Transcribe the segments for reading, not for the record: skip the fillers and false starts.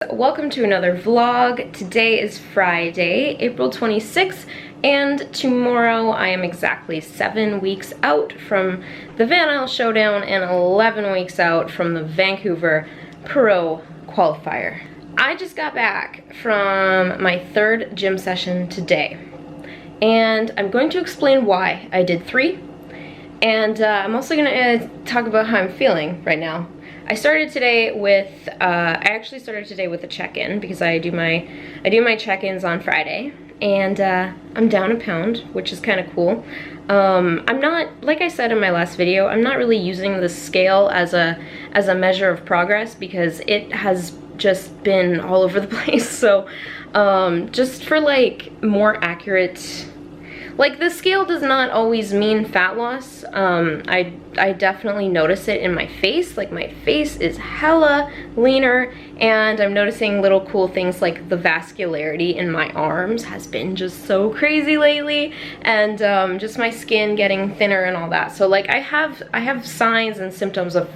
Welcome to another vlog. Today is Friday, April 26th, and tomorrow I am exactly 7 weeks out from the Van Isle Showdown and 11 weeks out from the Vancouver Pro Qualifier. I just got back from my third gym session today, and I'm going to explain why I did 3, and I'm also going to talk about how I'm feeling right now. I started today with, I actually started today with a check-in because I do my check-ins on Friday, and I'm down a pound, which is kind of cool. I'm not, like I said in my last video, I'm not really using the scale as a measure of progress because it has just been all over the place. So just for like more accurate, like the scale does not always mean fat loss. I definitely notice it in my face. Like my face is hella leaner, and I'm noticing little cool things like the vascularity in my arms has been just so crazy lately, and just my skin getting thinner and all that. So like I have signs and symptoms of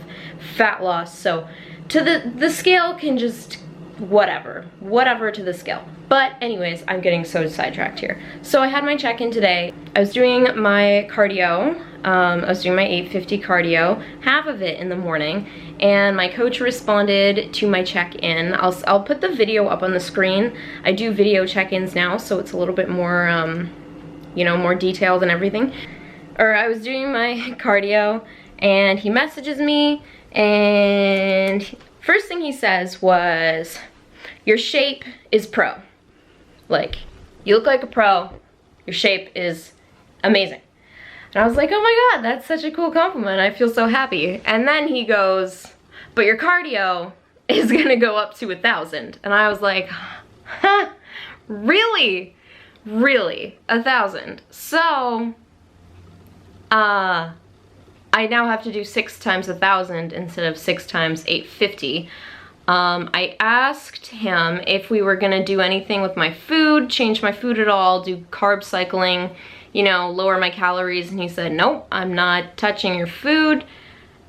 fat loss. So to the scale can just whatever to the scale. But anyways, I'm getting so sidetracked here. So I had my check-in today. I was doing my cardio. I was doing my 850 cardio, half of it in the morning, and my coach responded to my check-in. I'll put the video up on the screen. I do video check-ins now, so it's a little bit more, you know, more detailed and everything. Or I was doing my cardio, and he messages me, and first thing he says was, "Your shape is pro. Like, you look like a pro. Your shape is amazing." And I was like, oh my god, that's such a cool compliment. I feel so happy. And then he goes, "But your cardio is gonna go up to 1,000. And I was like, huh, really? Really? 1,000? So, I now have to do 6 times 1,000 instead of 6 times 850. I asked him if we were gonna do anything with my food, change my food at all, do carb cycling, you know, lower my calories, and he said, nope, I'm not touching your food,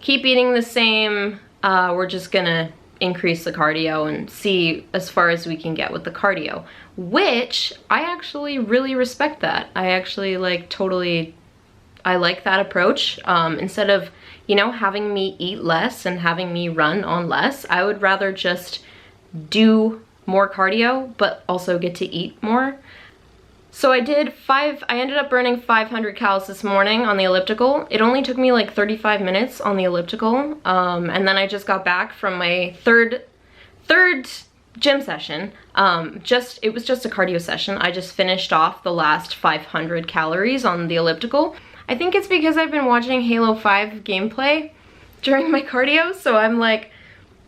keep eating the same, we're just gonna increase the cardio and see as far as we can get with the cardio, which I actually really respect that. I actually like totally, I like that approach. Instead of, you know, having me eat less and having me run on less, I would rather just do more cardio, but also get to eat more. So I ended up burning 500 calories this morning on the elliptical. It only took me like 35 minutes on the elliptical. And then I just got back from my third gym session. It was just a cardio session. I just finished off the last 500 calories on the elliptical. I think it's because I've been watching Halo 5 gameplay during my cardio, so I'm like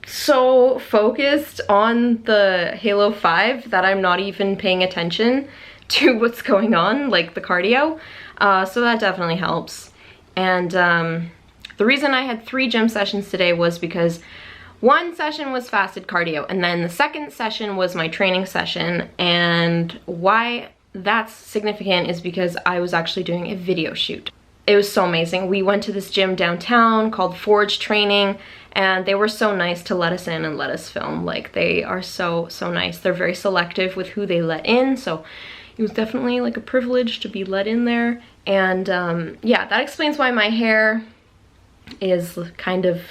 so focused on the Halo 5 that I'm not even paying attention to what's going on, like the cardio. So that definitely helps. And the reason I had 3 gym sessions today was because one session was fasted cardio, and then the second session was my training session. And why that's significant is because I was actually doing a video shoot. It was so amazing. We went to this gym downtown called Forge Training, and they were so nice to let us in and let us film. Like, they are so nice. They're very selective with who they let in, so it was definitely like a privilege to be let in there. And yeah, that explains why my hair is kind of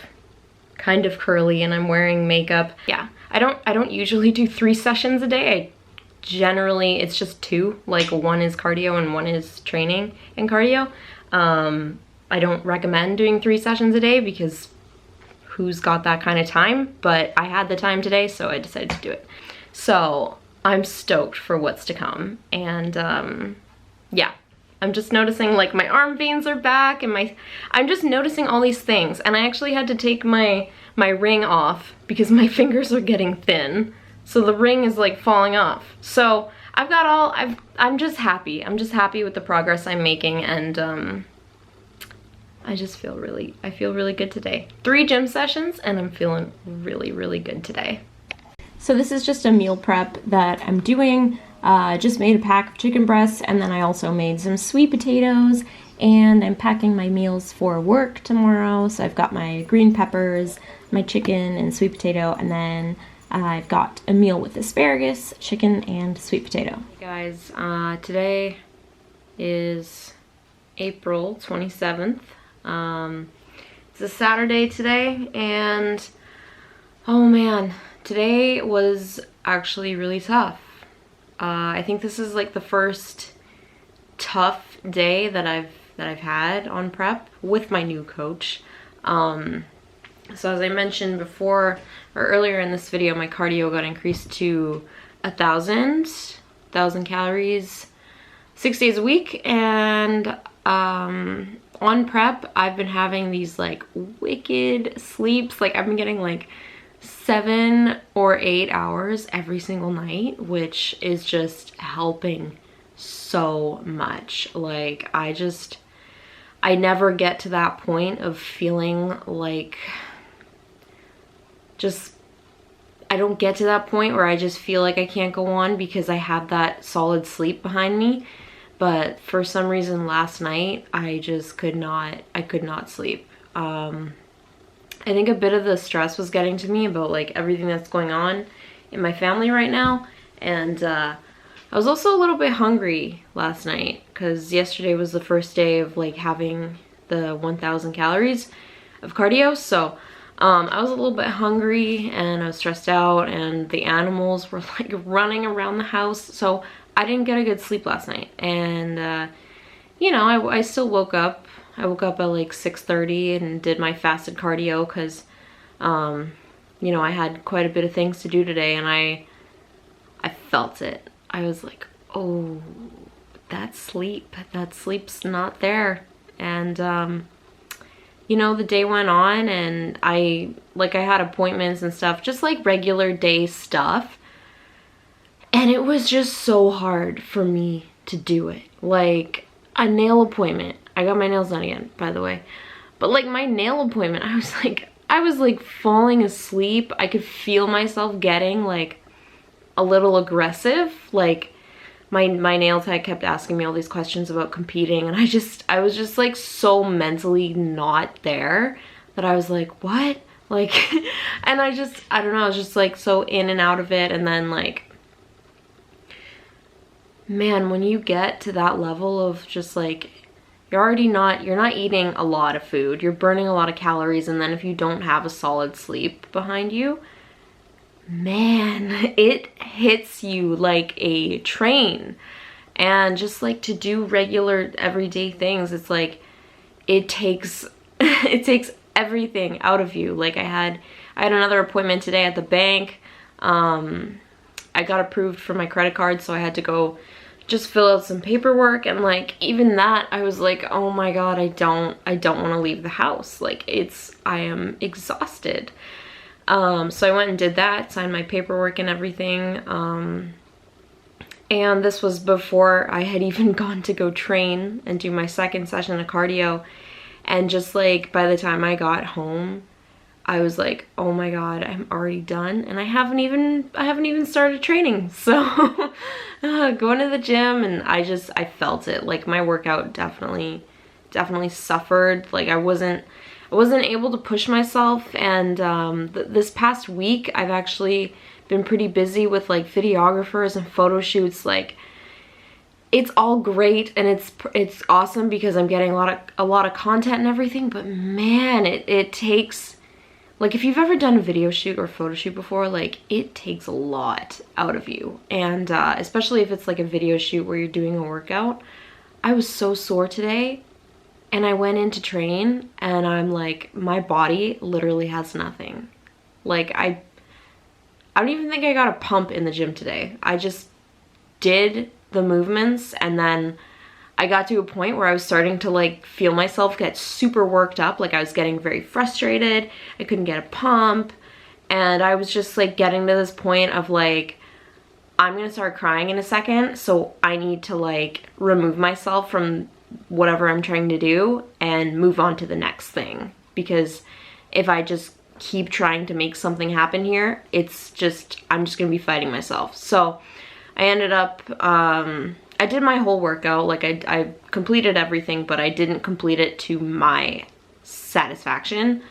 curly and I'm wearing makeup. Yeah, I don't usually do 3 sessions a day. Generally it's just 2, like 1 is cardio and 1 is training and cardio. I don't recommend doing 3 sessions a day because who's got that kind of time, but I had the time today, so I decided to do it. So I'm stoked for what's to come. And yeah, I'm just noticing like my arm veins are back, and I'm just noticing all these things. And I actually had to take my ring off because my fingers are getting thin. So the ring is like falling off. So I'm just happy. I'm just happy with the progress I'm making, and I feel really good today. 3 gym sessions and I'm feeling really good today. So this is just a meal prep that I'm doing. Just made a pack of chicken breasts, and then I also made some sweet potatoes, and I'm packing my meals for work tomorrow. So I've got my green peppers, my chicken and sweet potato, and then I've got a meal with asparagus, chicken, and sweet potato. Hey guys, today is April 27th. It's a Saturday today, and oh man, today was actually really tough. I think this is like the first tough day that I've had on prep with my new coach. So as I mentioned before or earlier in this video, my cardio got increased to 1,000 calories 6 days a week, and on prep I've been having these like wicked sleeps. Like I've been getting like 7 or 8 hours every single night, which is just helping so much. Like I never get to that point of feeling like I don't get to that point where I just feel like I can't go on because I have that solid sleep behind me. But for some reason last night I just could not sleep. I think a bit of the stress was getting to me about like everything that's going on in my family right now, and I was also a little bit hungry last night because yesterday was the first day of like having the 1,000 calories of cardio. So I was a little bit hungry and I was stressed out, and the animals were like running around the house. So I didn't get a good sleep last night. And you know, I still woke up. I woke up at like 6:30 and did my fasted cardio because you know, I had quite a bit of things to do today, and I felt it. I was like, oh, that sleep's not there. And you know, the day went on, and I had appointments and stuff, just like regular day stuff, and it was just so hard for me to do it. Like a nail appointment, I got my nails done again, by the way, but like my nail appointment, I was like falling asleep. I could feel myself getting like a little aggressive. Like my nail tech kept asking me all these questions about competing, and I was just like so mentally not there that I was like, what? Like, and I don't know, I was just like so in and out of it. And then like, man, when you get to that level of just like, you're not eating a lot of food, you're burning a lot of calories, and then if you don't have a solid sleep behind you, man, it hits you like a train. And just like to do regular everyday things, it's like it takes everything out of you. Like I had another appointment today at the bank. I got approved for my credit card, so I had to go just fill out some paperwork, and like even that, I was like, oh my god, I don't want to leave the house. Like I am exhausted. So I went and did that, signed my paperwork and everything. And this was before I had even gone to go train and do my second session of cardio. And just like by the time I got home, I was like, oh my god, I'm already done, and I haven't even started training. So going to the gym, and I felt it. Like my workout definitely suffered. Like I wasn't able to push myself. And this past week I've actually been pretty busy with like videographers and photo shoots. Like it's all great, and it's awesome because I'm getting a lot of content and everything, but man, it takes, like if you've ever done a video shoot or photo shoot before, like it takes a lot out of you. And especially if it's like a video shoot where you're doing a workout. I was so sore today, and I went in to train, and I'm like, my body literally has nothing. Like I don't even think I got a pump in the gym today. I just did the movements, and then I got to a point where I was starting to like feel myself get super worked up. Like I was getting very frustrated. I couldn't get a pump, and I was just like getting to this point of like, I'm gonna start crying in a second, so I need to like remove myself from whatever I'm trying to do and move on to the next thing. Because if I just keep trying to make something happen here, I'm just gonna be fighting myself. So I ended up, I did my whole workout. Like I completed everything, but I didn't complete it to my satisfaction.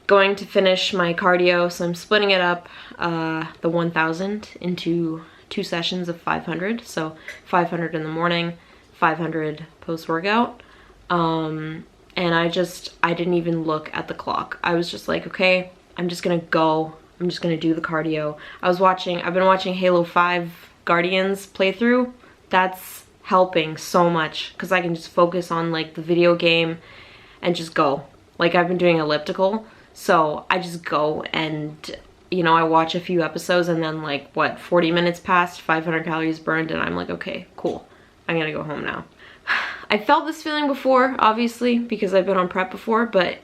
going to finish my cardio, so I'm splitting it up, the 1,000 into 2 sessions of 500. So 500 in the morning, 500 post-workout. And I didn't even look at the clock. I was just like, okay, I'm just gonna go. I'm just gonna do the cardio. I've been watching Halo 5 Guardians playthrough. That's helping so much because I can just focus on like the video game and just go. Like, I've been doing elliptical, so I just go and, you know, I watch a few episodes and then like, what, 40 minutes passed, 500 calories burned, and I'm like, okay, cool. I'm gonna go home now. I felt this feeling before, obviously, because I've been on prep before, but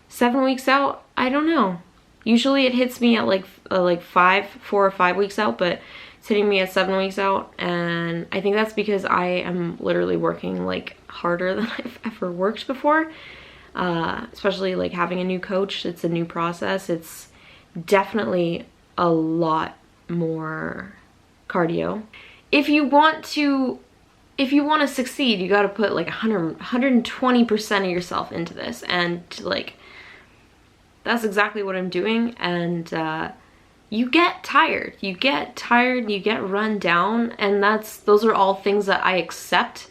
7 weeks out, I don't know. Usually it hits me at like 4 or 5 weeks out, but it's hitting me at 7 weeks out, and I think that's because I am literally working like harder than I've ever worked before. Especially like having a new coach. It's a new process. It's definitely a lot more cardio. If you want to succeed, you got to put like 120% of yourself into this, and like that's exactly what I'm doing. And you get tired, you get run down, and those are all things that I accept.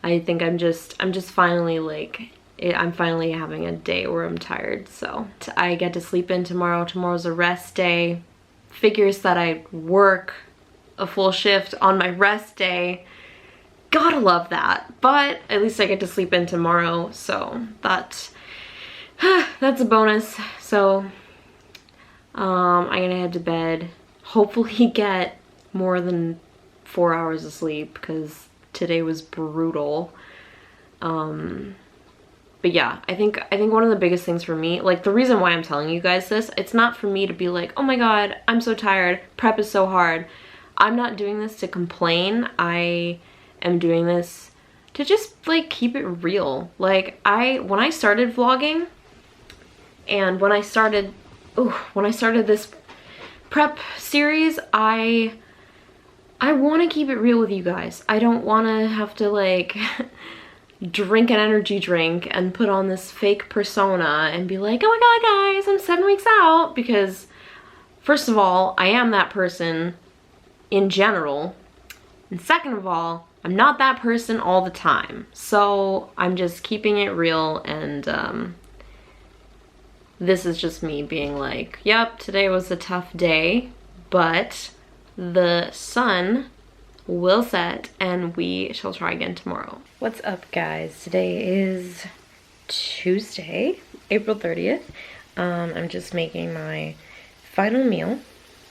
I think I'm just finally like, I'm finally having a day where I'm tired, so I get to sleep in tomorrow. Tomorrow's a rest day. Figures that I work a full shift on my rest day. Gotta love that. But at least I get to sleep in tomorrow, so that's a bonus. So I'm gonna head to bed. Hopefully get more than 4 hours of sleep because today was brutal. But yeah, I think one of the biggest things for me, like the reason why I'm telling you guys this, it's not for me to be like, oh my god, I'm so tired, prep is so hard. I'm not doing this to complain. I am doing this to just like keep it real. Like when I started vlogging and when I started this prep series, I want to keep it real with you guys. I don't want to have to like drink an energy drink and put on this fake persona and be like, oh my god guys, I'm 7 weeks out, because first of all, I am that person in general, and second of all, I'm not that person all the time. So I'm just keeping it real, and this is just me being like, yep, today was a tough day, but the sun will set and we shall try again tomorrow. What's up guys? Today is Tuesday, April 30th. I'm just making my final meal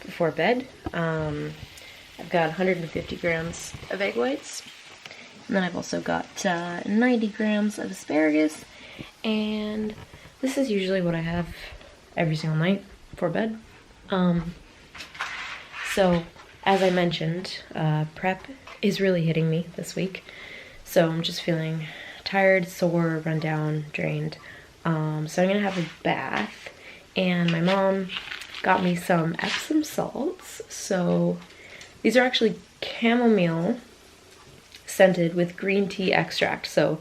before bed. I've got 150 grams of egg whites, and then I've also got 90 grams of asparagus, and this is usually what I have every single night before bed. So as I mentioned, prep is really hitting me this week. So I'm just feeling tired, sore, run down, drained. So I'm gonna have a bath, and my mom got me some Epsom salts. So these are actually chamomile scented with green tea extract. So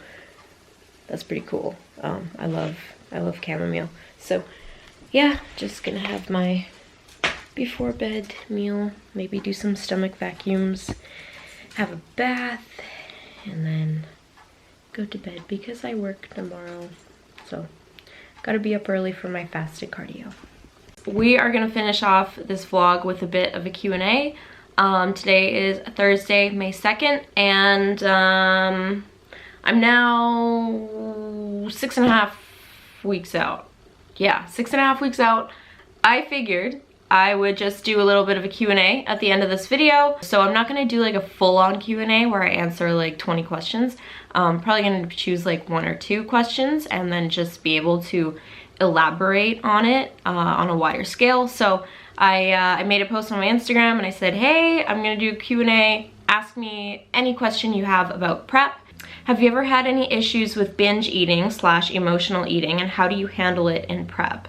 that's pretty cool. I love chamomile. So yeah, just gonna have my before bed meal, maybe do some stomach vacuums, have a bath, and then go to bed because I work tomorrow. So gotta be up early for my fasted cardio. We are gonna finish off this vlog with a bit of a Q&A. Today is Thursday, May 2nd, and I'm now 6.5 weeks out. Yeah, 6.5 weeks out. I figured I would just do a little bit of a Q&A at the end of this video. So I'm not gonna do like a full-on Q&A where I answer like 20 questions. Probably gonna choose like 1 or 2 questions and then just be able to elaborate on it on a wider scale. So I made a post on my Instagram and I said, hey, I'm gonna do a Q&A. Ask me any question you have about prep. Have you ever had any issues with binge eating / emotional eating, and how do you handle it in prep?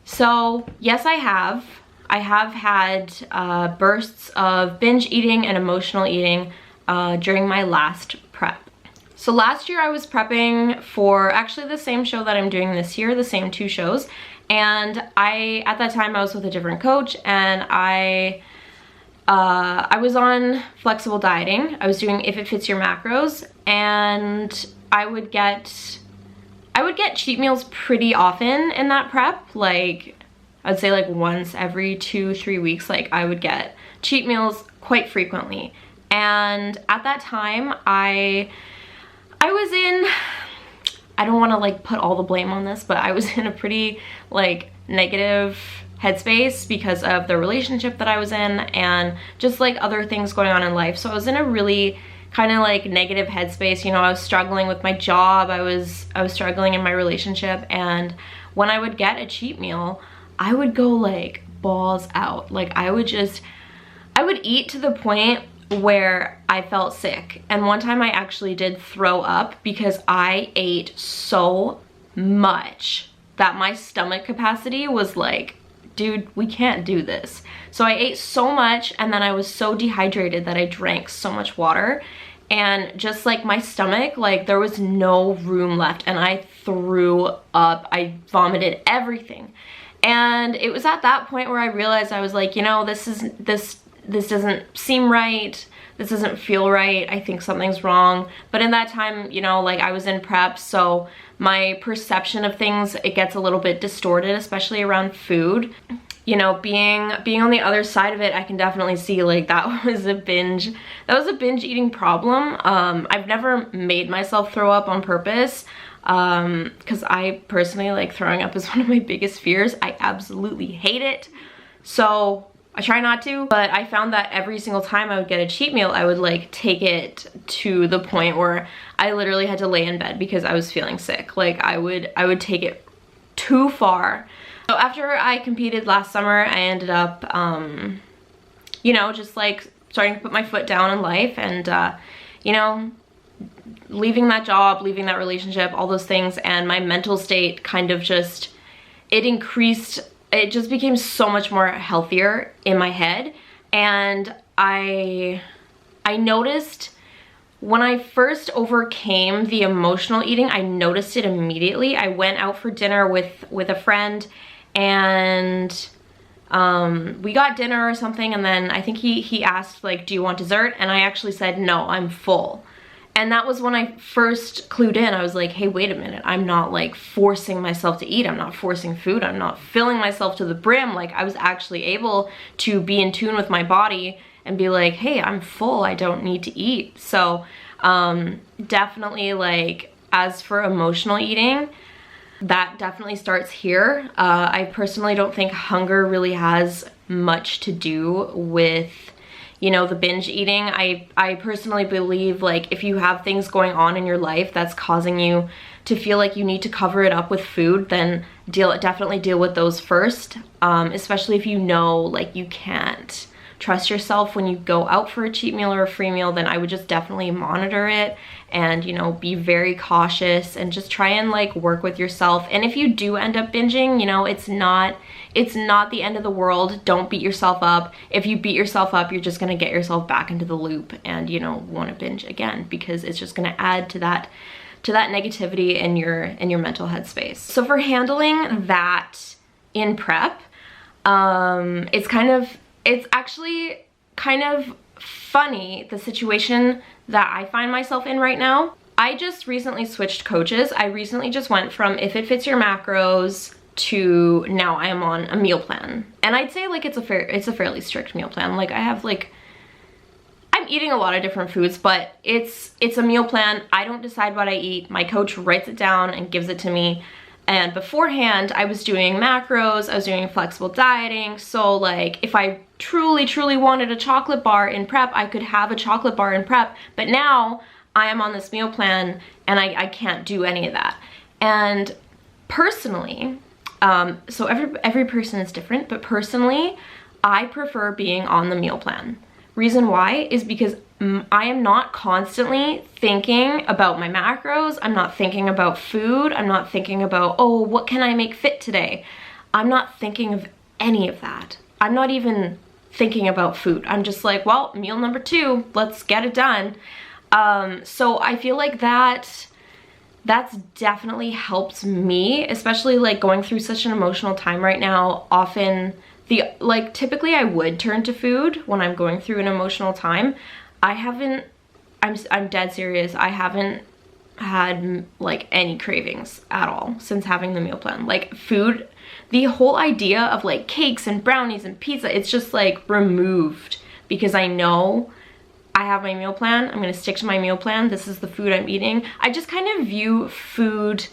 So yes, I have. I have had bursts of binge eating and emotional eating during my last prep. So last year I was prepping for actually the same show that I'm doing this year, the same 2 shows. And at that time I was with a different coach, and I was on flexible dieting. I was doing If It Fits Your Macros, and I would get cheat meals pretty often in that prep. Like, I'd say like once every 2-3 weeks, like I would get cheat meals quite frequently. And at that time I was in, I don't want to like put all the blame on this, but I was in a pretty like negative headspace because of the relationship that I was in and just like other things going on in life. So I was in a really kind of like negative headspace. You know, I was struggling with my job, I was struggling in my relationship, and when I would get a cheat meal, I would go like balls out. Like I would eat to the point where I felt sick. And one time I actually did throw up because I ate so much that my stomach capacity was like, dude, we can't do this. So I ate so much, and then I was so dehydrated that I drank so much water, and just like my stomach, like there was no room left, and I threw up. I vomited everything. And it was at that point where I realized, I was like, you know, this doesn't seem right. This doesn't feel right. I think something's wrong. But in that time, you know, like I was in prep, so my perception of things, it gets a little bit distorted, especially around food. You know, being on the other side of it, I can definitely see like that was a binge eating problem. I've never made myself throw up on purpose, because I personally, like, throwing up is one of my biggest fears. I absolutely hate it. So I try not to, but I found that every single time I would get a cheat meal, I would like take it to the point where I literally had to lay in bed because I was feeling sick. Like I would take it too far. So after I competed last summer, I ended up, you know, just like starting to put my foot down in life, and, you know, leaving that job, leaving that relationship, all those things, and my mental state kind of just, it just became so much more healthier in my head. And I noticed when I first overcame the emotional eating, I noticed it immediately. I went out for dinner with a friend, and we got dinner or something, and then I think he asked like, do you want dessert? And I actually said, no, I'm full. And that was when I first clued in. I was like, hey, wait a minute. I'm not like forcing myself to eat. I'm not forcing food. I'm not filling myself to the brim. Like I was actually able to be in tune with my body and be like, hey, I'm full. I don't need to eat. So definitely, like, as for emotional eating, that definitely starts here. I personally don't think hunger really has much to do with, you know, the binge eating. I personally believe, like, if you have things going on in your life that's causing you to feel like you need to cover it up with food, then definitely deal with those first, especially if you know, like, you can't trust yourself when you go out for a cheat meal or a free meal. Then I would just definitely monitor it and, you know, be very cautious and just try and like work with yourself. And if you do end up binging, you know, it's not the end of the world. Don't beat yourself up. If you beat yourself up, you're just gonna get yourself back into the loop and, you know, want to binge again, because it's just gonna add to that negativity in your mental headspace. So for handling that in prep, it's actually kind of funny, the situation that I find myself in right now. I just recently switched coaches. I recently just went from If It Fits Your Macros to now I am on a meal plan. And I'd say like it's a fairly strict meal plan. Like I have like, I'm eating a lot of different foods, but it's a meal plan. I don't decide what I eat. My coach writes it down and gives it to me. And beforehand, I was doing macros, I was doing flexible dieting. So like if I truly wanted a chocolate bar in prep, I could have a chocolate bar in prep. But now I am on this meal plan and I can't do any of that. And personally, so every person is different, but personally, I prefer being on the meal plan. Reason why is because I am not constantly thinking about my macros. I'm not thinking about food. I'm not thinking about, oh, what can I make fit today? I'm not thinking of any of that. I'm not even thinking about food. I'm just like, well, meal number 2, let's get it done. So I feel like that's definitely helped me, especially like going through such an emotional time right now. Often typically I would turn to food when I'm going through an emotional time. I'm dead serious. I haven't had like any cravings at all since having the meal plan. Like food, the whole idea of like cakes and brownies and pizza, it's just like removed because I know I have my meal plan. I'm gonna stick to my meal plan. This is the food I'm eating. I just kind of view food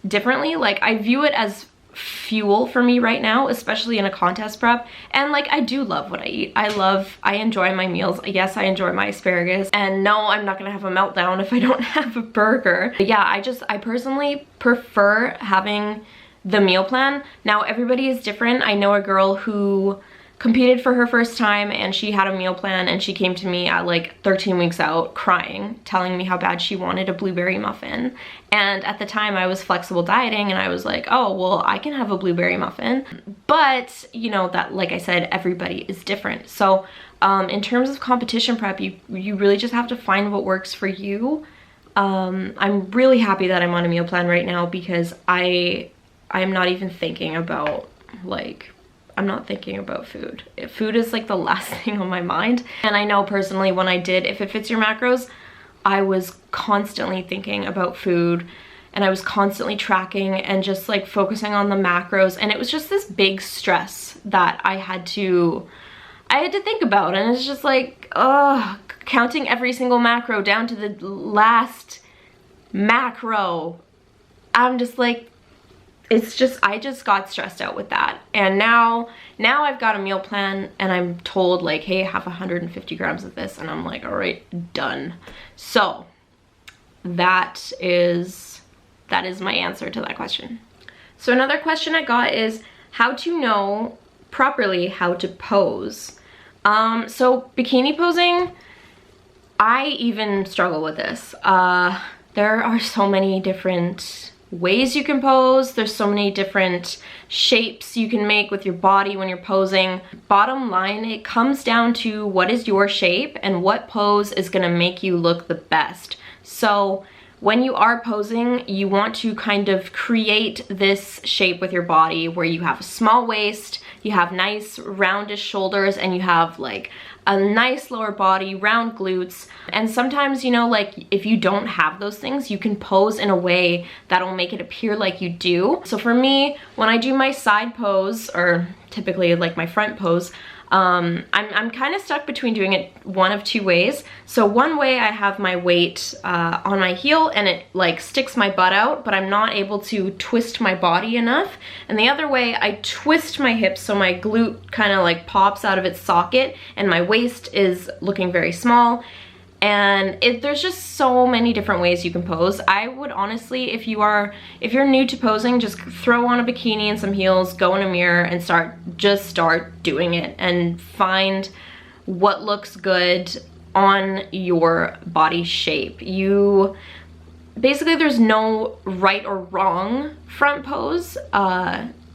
differently. Like I view it as fuel for me right now, especially in a contest prep. And like I do love what I eat. I enjoy my meals. Yes, I enjoy my asparagus, and no, I'm not gonna have a meltdown if I don't have a burger. But yeah, I personally prefer having the meal plan. Now everybody is different. I know a girl who competed for her first time and she had a meal plan, and she came to me at like 13 weeks out crying, telling me how bad she wanted a blueberry muffin. And at the time I was flexible dieting and I was like, oh, well, I can have a blueberry muffin. But you know, that, like I said, everybody is different. So in terms of competition prep, you really just have to find what works for you. I'm really happy that I'm on a meal plan right now because I'm not even thinking about like, I'm not thinking about food. Food is like the last thing on my mind. And I know personally when I did If It Fits Your Macros, I was constantly thinking about food, and I was constantly tracking and just like focusing on the macros. And it was just this big stress that I had to think about. And it's just like, counting every single macro down to the last macro. I'm just like, I just got stressed out with that. And now I've got a meal plan and I'm told like, hey, have 150 grams of this. And I'm like, all right, done. So that is my answer to that question. So another question I got is how to know properly how to pose. So bikini posing, I even struggle with this. There are so many different ways you can pose. There's so many different shapes you can make with your body when you're posing. Bottom line, it comes down to what is your shape and what pose is gonna make you look the best. So when you are posing, you want to kind of create this shape with your body where you have a small waist, you have nice roundish shoulders, and you have like a nice lower body, round glutes. And sometimes, you know, like if you don't have those things, you can pose in a way that'll make it appear like you do. So for me, when I do my side pose, or typically like my front pose, I'm kind of stuck between doing it one of two ways. So one way I have my weight on my heel and it like sticks my butt out, but I'm not able to twist my body enough. And the other way, I twist my hips so my glute kind of like pops out of its socket and my waist is looking very small. And there's just so many different ways you can pose. I would honestly, if you're new to posing, just throw on a bikini and some heels, go in a mirror and just start doing it and find what looks good on your body shape. Basically there's no right or wrong front pose.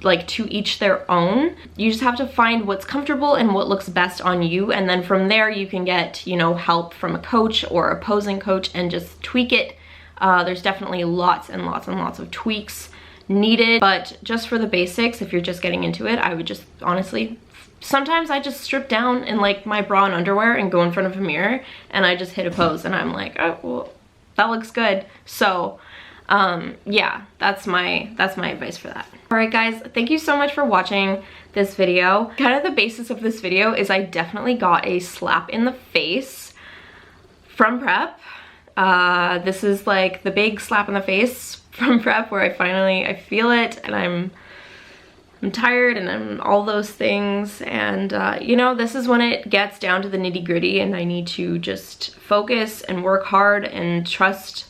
Like to each their own. You just have to find what's comfortable and what looks best on you, and then from there you can get, you know, help from a coach or a posing coach and just tweak it. There's definitely lots and lots and lots of tweaks needed, but just for the basics, if you're just getting into it, I would just honestly, sometimes I just strip down in like my bra and underwear and go in front of a mirror and I just hit a pose and I'm like, oh, well, that looks good. So yeah, that's my advice for that. All right guys, thank you so much for watching this video. Kind of the basis of this video is I definitely got a slap in the face from prep. This is like the big slap in the face from prep where I feel it and I'm tired and I'm all those things. And you know, this is when it gets down to the nitty-gritty and I need to just focus and work hard and trust.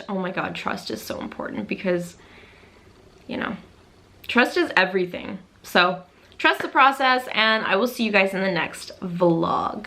Oh my God, trust is so important because, you know, trust is everything. So trust the process and I will see you guys in the next vlog.